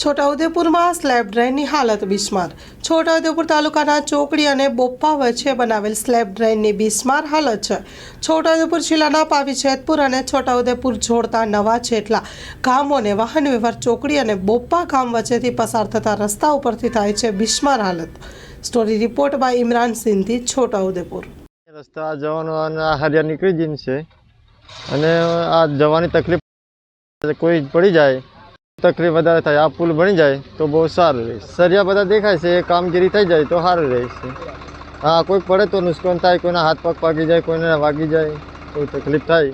છોટાઉદેપુરમાં slab ડ્રેનની હાલત બિસ્માર। છોટાઉદેપુર તાલુકાના ચોકડી અને બોપ્પા વચ્ચે બનાવેલ સ્લેબ ડ્રેનની બિસ્માર હાલત છે। છોટાઉદેપુર જિલ્લાના પાવી જેતપુર અને છોટાઉદેપુર જોડતા નવા જેટલા ગામોને વાહન વ્યવહાર ચોકડી અને બોપ્પા ગામ વચ્ચેથી પસાર થતા રસ્તા ઉપરથી થાય છે બિસ્માર હાલત। Story report by Imran Sindhi, Chhota Udepur. રસ્તા જવાનો અને હારિયા નીકળી જઈને છે અને આ જવાની તકલીફ કોઈ પડી જાય તકલીફ વધારે થાય। આ પુલ બની જાય તો બહુ સારું રહેશે। સરિયા બધા દેખાય છે, એ કામગીરી થઈ જાય તો સારું રહેશે। હા, કોઈ પડે તો નુકસાન થાય, કોઈના હાથ પગ પાકી જાય, કોઈને વાગી જાય, કોઈ તકલીફ થાય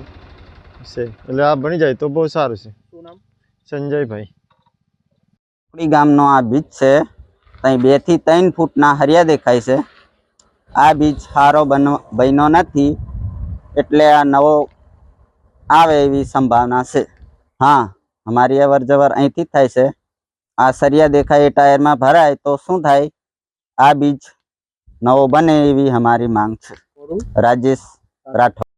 છે, એટલે આ બની જાય તો બહુ સારું છે। શું નામ? સંજયભાઈ। ચોકડી ગામનો આ બીચ છે, ત્યાં 2 થી 3 ફૂટના હરિયા દેખાય છે। આ બીચ સારો બન્યો નથી, એટલે આ નવો આવે એવી સંભાવના છે। હા, અમારી અવર જવર અહીંથી જ થાય છે। આ સરિયા દેખાય એ ટાયરમાં ભરાય તો શું થાય, આ બીચ નવો બને એવી અમારી માંગ છે। રાજેશ રાઠોડ।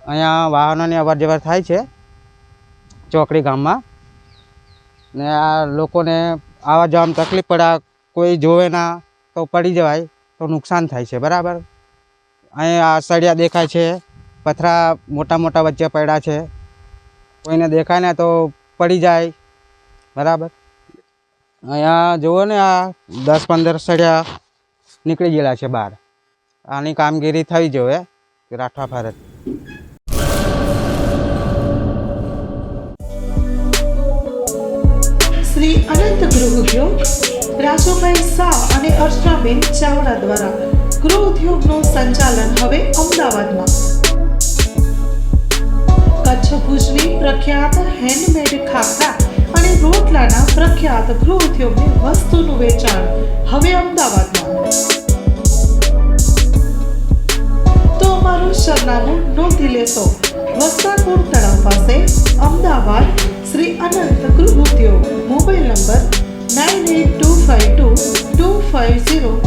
અહીંયા વાહનોની અવર જવર થાય છે ચોકડી ગામમાં, ને આ લોકોને આવવા જવામાં તકલીફ પડે, કોઈ જોવે ના તો પડી જવાય તો નુકસાન થાય છે, બરાબર। અહીંયા સળિયા દેખાય છે, પથરા મોટા મોટા વચ્ચે પડ્યા છે, કોઈને દેખાય ને તો પડી જાય, બરાબર। અહીંયા જુઓ ને, આ 10-15 સળિયા નીકળી ગયેલા છે બહાર। આની કામગીરી થઈ જોઈએ રાઠવા ફરજ। શ્રી અનંત ગૃહ ઉદ્યોગ રાજુભાઈ શાહ અને અર્ચનાબેન ચાવડા દ્વારા ગૃહ ઉદ્યોગનું સંચાલન હવે અમદાવાદમાં। કચ્છ ભુજની પ્રખ્યાત હેન્ડમેડ ખાખરા અને રોટલાના પ્રખ્યાત ગૃહ ઉદ્યોગની વસ્તુનું વેચાણ હવે અમદાવાદમાં। તો અમારું સરનામું નોંધી લેશો। વસ્તારપુર તળાવ પાસે, અમદાવાદ, શ્રી અનંત ગૃહ ઉદ્યોગ। Mobile number 98252250